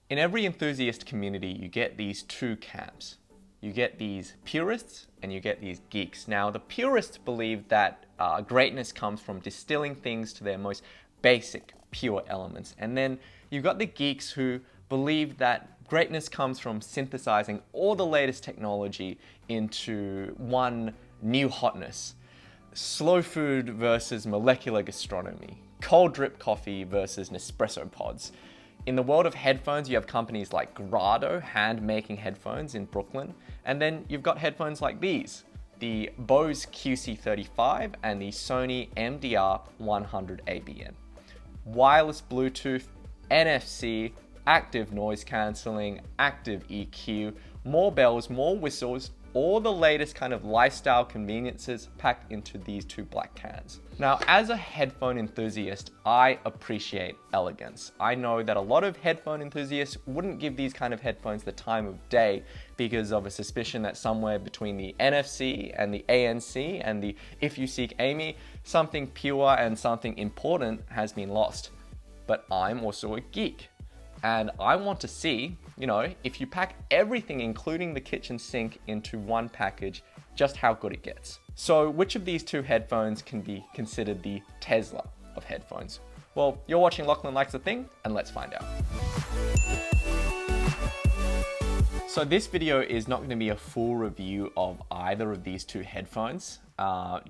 In every enthusiast community, you get these two camps. You get these purists and you get these geeks. Now, the purists believe that greatness comes from distilling things to their most basic, pure elements. And then you've got the geeks who believe that greatness comes from synthesizing all the latest technology into one new hotness. Slow food versus molecular gastronomy. Cold drip coffee versus Nespresso pods. In the world of headphones, you have companies like Grado, hand-making headphones in Brooklyn. And then you've got headphones like these, the Bose QC35 and the Sony MDR-100ABN. Wireless Bluetooth, NFC, active noise cancelling, active EQ, more bells, more whistles, all the latest kind of lifestyle conveniences packed into these two black cans. Now, as a headphone enthusiast, I appreciate elegance. I know that a lot of headphone enthusiasts wouldn't give these kind of headphones the time of day because of a suspicion that somewhere between the NFC and the ANC and the If You Seek Amy, something pure and something important has been lost. But I'm also a geek. And I want to see, if you pack everything, including the kitchen sink, into one package, just how good it gets. So which of these two headphones can be considered the Tesla of headphones? Well, you're watching Lachlan Likes a Thing, and let's find out. So this video is not going to be a full review of either of these two headphones,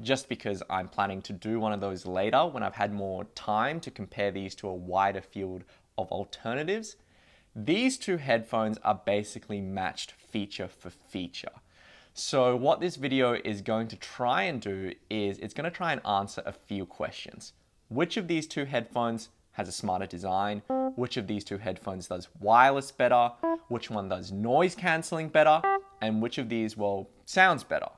just because I'm planning to do one of those later when I've had more time to compare these to a wider field of alternatives. These two headphones are basically matched feature for feature. So what this video is going to try and do is it's going to try and answer a few questions. Which of these two headphones has a smarter design? Which of these two headphones does wireless better? Which one does noise cancelling better? And which of these, sounds better?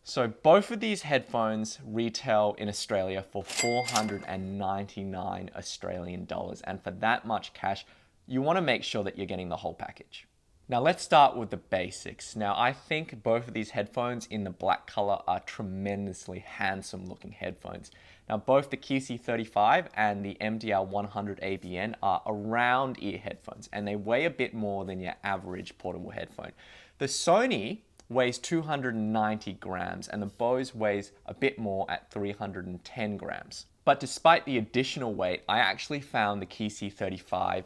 So both of these headphones retail in Australia for 499 Australian dollars. And for that much cash, you want to make sure that you're getting the whole package. Now let's start with the basics. Now I think both of these headphones in the black color are tremendously handsome looking headphones. Now both the QC35 and the MDR-100ABN are round ear headphones and they weigh a bit more than your average portable headphone. The Sony weighs 290 grams and the Bose weighs a bit more at 310 grams. But despite the additional weight, I actually found the QC35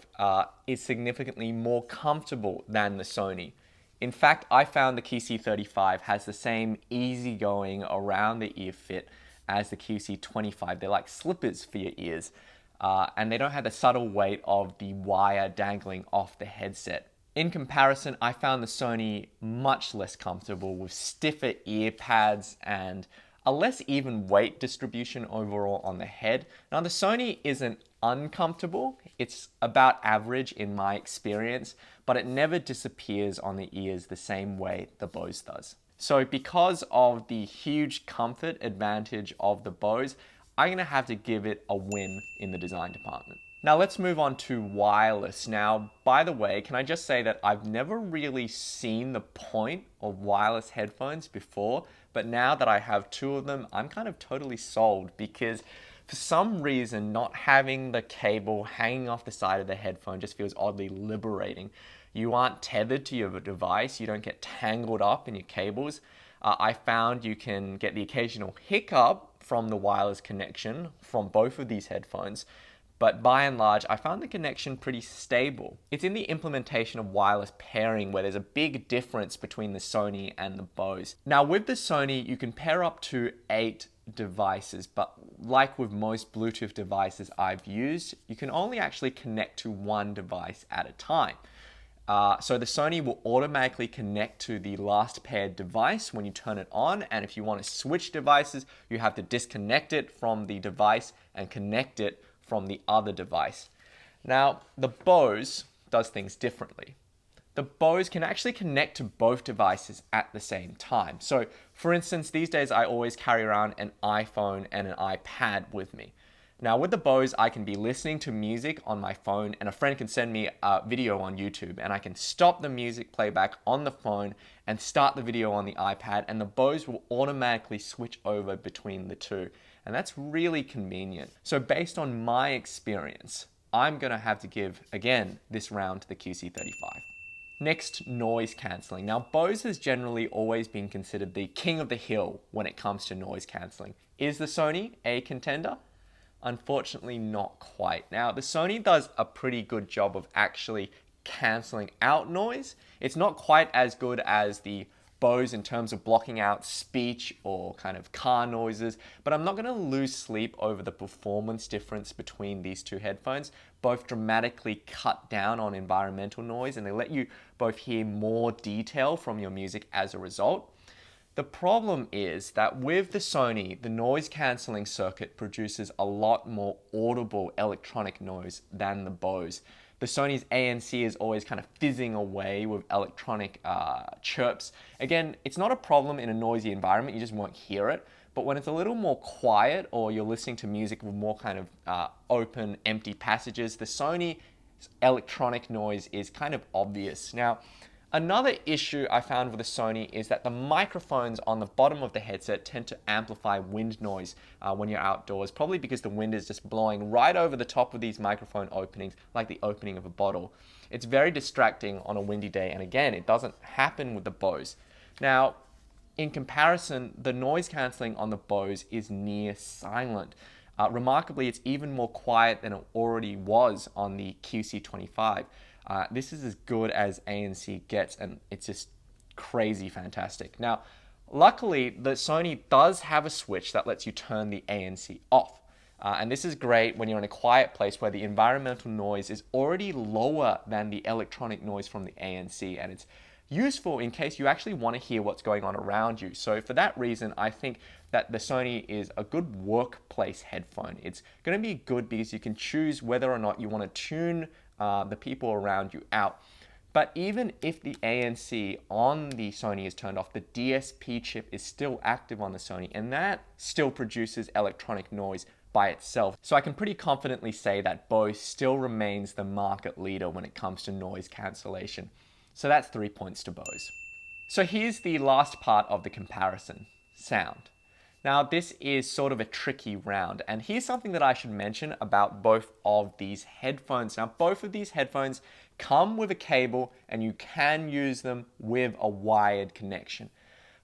is significantly more comfortable than the Sony. In fact, I found the QC35 has the same easygoing around the ear fit as the QC25. They're like slippers for your ears, and they don't have the subtle weight of the wire dangling off the headset. In comparison, I found the Sony much less comfortable with stiffer ear pads and a less even weight distribution overall on the head. Now the Sony isn't uncomfortable, it's about average in my experience, but it never disappears on the ears the same way the Bose does. So because of the huge comfort advantage of the Bose, I'm gonna have to give it a win in the design department. Now let's move on to wireless. Now, by the way, can I just say that I've never really seen the point of wireless headphones before, but now that I have two of them, I'm kind of totally sold because for some reason, not having the cable hanging off the side of the headphone just feels oddly liberating. You aren't tethered to your device, you don't get tangled up in your cables. I found you can get the occasional hiccup from the wireless connection from both of these headphones, but by and large, I found the connection pretty stable. It's in the implementation of wireless pairing where there's a big difference between the Sony and the Bose. Now with the Sony, you can pair up to 8 devices, but like with most Bluetooth devices I've used, you can only actually connect to one device at a time. So the Sony will automatically connect to the last paired device when you turn it on, and if you want to switch devices, you have to disconnect it from the device and connect it from the other device. Now, the Bose does things differently. The Bose can actually connect to both devices at the same time. So, for instance, these days I always carry around an iPhone and an iPad with me. Now, with the Bose, I can be listening to music on my phone and a friend can send me a video on YouTube and I can stop the music playback on the phone and start the video on the iPad, and the Bose will automatically switch over between the two. And that's really convenient. So based on my experience, I'm gonna have to give, again, this round to the QC35. Next, noise cancelling. Now, Bose has generally always been considered the king of the hill when it comes to noise cancelling. Is the Sony a contender? Unfortunately, not quite. Now, the Sony does a pretty good job of actually cancelling out noise. It's not quite as good as the Bose in terms of blocking out speech or kind of car noises, but I'm not going to lose sleep over the performance difference between these two headphones. Both dramatically cut down on environmental noise, and they let you both hear more detail from your music as a result. The problem is that with the Sony, the noise cancelling circuit produces a lot more audible electronic noise than the Bose. The Sony's ANC is always kind of fizzing away with electronic chirps. Again, it's not a problem in a noisy environment, you just won't hear it. But when it's a little more quiet or you're listening to music with more kind of open, empty passages, the Sony electronic noise is kind of obvious. Now, another issue I found with the Sony is that the microphones on the bottom of the headset tend to amplify wind noise when you're outdoors, probably because the wind is just blowing right over the top of these microphone openings, like the opening of a bottle. It's very distracting on a windy day, and again, it doesn't happen with the Bose. Now, in comparison, the noise cancelling on the Bose is near silent. Remarkably, it's even more quiet than it already was on the QC25. This is as good as ANC gets, and it's just crazy fantastic. Now, luckily, the Sony does have a switch that lets you turn the ANC off. And this is great when you're in a quiet place where the environmental noise is already lower than the electronic noise from the ANC, and it's useful in case you actually want to hear what's going on around you. So for that reason, I think that the Sony is a good workplace headphone. It's going to be good because you can choose whether or not you want to tune the people around you out. But even if the ANC on the Sony is turned off, the DSP chip is still active on the Sony, and that still produces electronic noise by itself. So I can pretty confidently say that Bose still remains the market leader when it comes to noise cancellation. So that's 3 points to Bose. So here's the last part of the comparison, sound. Now this is sort of a tricky round, and here's something that I should mention about both of these headphones. Now both of these headphones come with a cable and you can use them with a wired connection.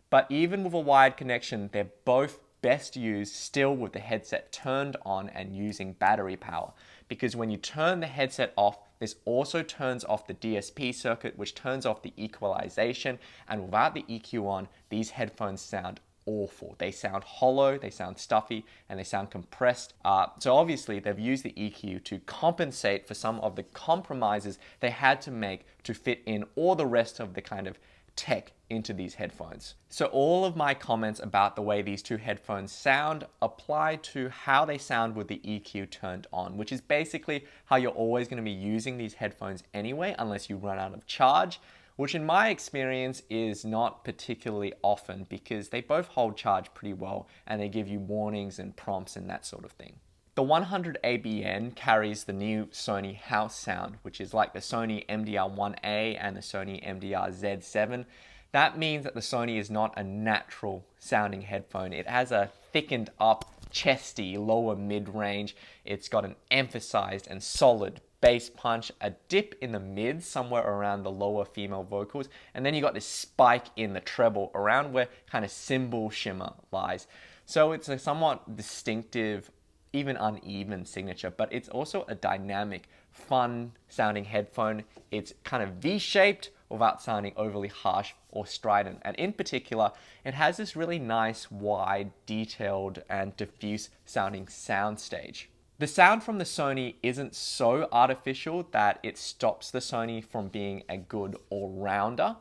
But even with a wired connection, they're both best used still with the headset turned on and using battery power. Because when you turn the headset off, this also turns off the DSP circuit, which turns off the equalization. And without the EQ on, these headphones sound awful. They sound hollow, they sound stuffy, and they sound compressed. So obviously they've used the EQ to compensate for some of the compromises they had to make to fit in all the rest of the kind of tech into these headphones. So all of my comments about the way these two headphones sound apply to how they sound with the EQ turned on, which is basically how you're always going to be using these headphones anyway, unless you run out of charge, which in my experience is not particularly often because they both hold charge pretty well and they give you warnings and prompts and that sort of thing. The 100ABN carries the new Sony house sound, which is like the Sony MDR-1A and the Sony MDR-Z7. That means that the Sony is not a natural sounding headphone. It has a thickened up, chesty, lower mid-range. It's got an emphasized and solid bass punch, a dip in the mids somewhere around the lower female vocals, and then you got this spike in the treble around where kind of cymbal shimmer lies. So it's a somewhat distinctive, even uneven signature, but it's also a dynamic, fun sounding headphone. It's kind of V-shaped without sounding overly harsh or strident. And in particular, it has this really nice, wide, detailed, and diffuse sounding soundstage. The sound from the Sony isn't so artificial that it stops the Sony from being a good all-rounder,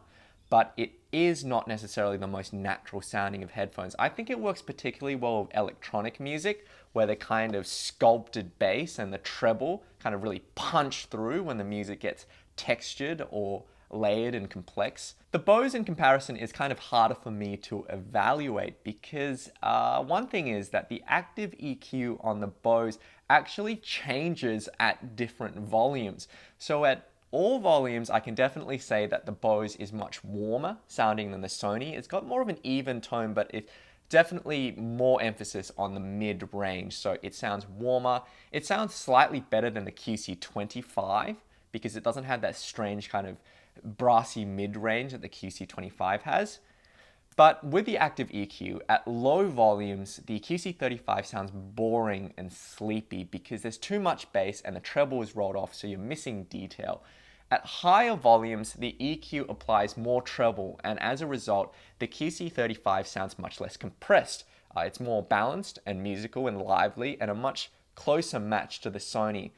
but it is not necessarily the most natural sounding of headphones. I think it works particularly well with electronic music, where the kind of sculpted bass and the treble kind of really punch through when the music gets textured or layered and complex. The Bose in comparison is kind of harder for me to evaluate because one thing is that the active EQ on the Bose actually changes at different volumes. So at all volumes, I can definitely say that the Bose is much warmer sounding than the Sony. It's got more of an even tone, but it definitely more emphasis on the mid-range, so it sounds warmer. It sounds slightly better than the QC25 because it doesn't have that strange kind of brassy mid-range that the QC25 has. But with the active EQ, at low volumes, the QC35 sounds boring and sleepy because there's too much bass and the treble is rolled off, so you're missing detail. At higher volumes, the EQ applies more treble, and as a result, the QC35 sounds much less compressed. It's more balanced and musical and lively, and a much closer match to the Sony.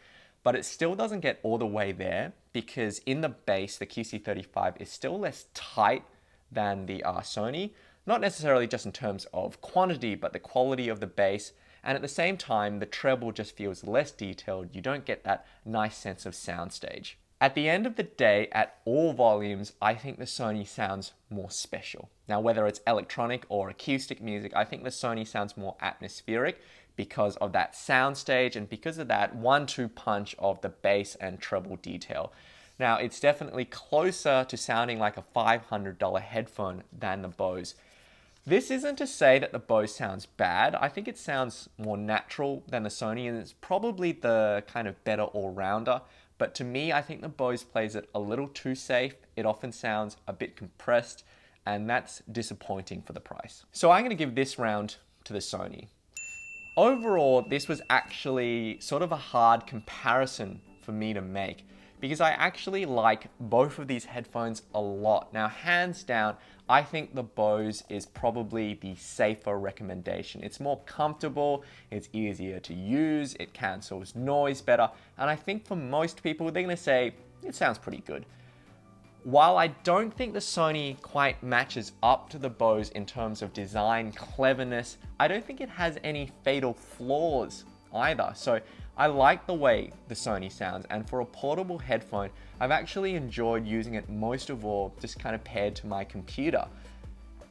But it still doesn't get all the way there because in the bass, the QC35 is still less tight than the Sony, not necessarily just in terms of quantity, but the quality of the bass. And at the same time, the treble just feels less detailed. You don't get that nice sense of soundstage. At the end of the day, at all volumes, I think the Sony sounds more special. Now, whether it's electronic or acoustic music, I think the Sony sounds more atmospheric because of that soundstage and because of that 1-2 punch of the bass and treble detail. Now, it's definitely closer to sounding like a $500 headphone than the Bose. This isn't to say that the Bose sounds bad. I think it sounds more natural than the Sony, and it's probably the kind of better all-rounder. But to me, I think the Bose plays it a little too safe. It often sounds a bit compressed, and that's disappointing for the price. So I'm going to give this round to the Sony. Overall, this was actually sort of a hard comparison for me to make because I actually like both of these headphones a lot. Now, hands down, I think the Bose is probably the safer recommendation. It's more comfortable, it's easier to use, it cancels noise better, and I think for most people, they're gonna say, it sounds pretty good. While I don't think the Sony quite matches up to the Bose in terms of design cleverness, I don't think it has any fatal flaws either. So I like the way the Sony sounds, and for a portable headphone, I've actually enjoyed using it most of all just kind of paired to my computer.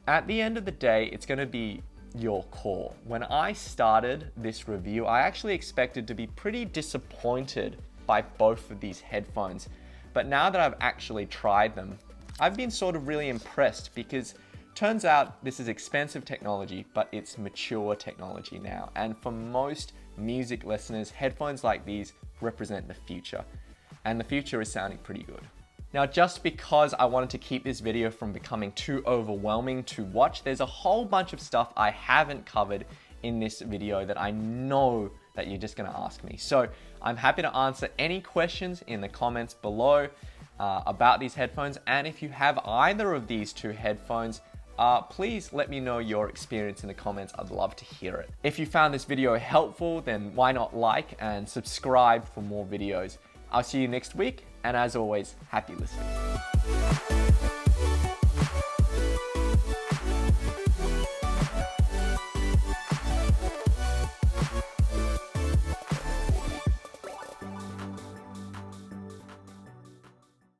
At the end of the day, it's going to be your call. When I started this review, I actually expected to be pretty disappointed by both of these headphones. But now that I've actually tried them, I've been sort of really impressed because turns out this is expensive technology, but it's mature technology now. And for most music listeners, headphones like these represent the future. And the future is sounding pretty good. Now, just because I wanted to keep this video from becoming too overwhelming to watch, there's a whole bunch of stuff I haven't covered in this video that I know that you're just gonna ask me. So I'm happy to answer any questions in the comments below about these headphones. And if you have either of these two headphones, please let me know your experience in the comments. I'd love to hear it. If you found this video helpful, then why not like and subscribe for more videos. I'll see you next week, and as always, happy listening.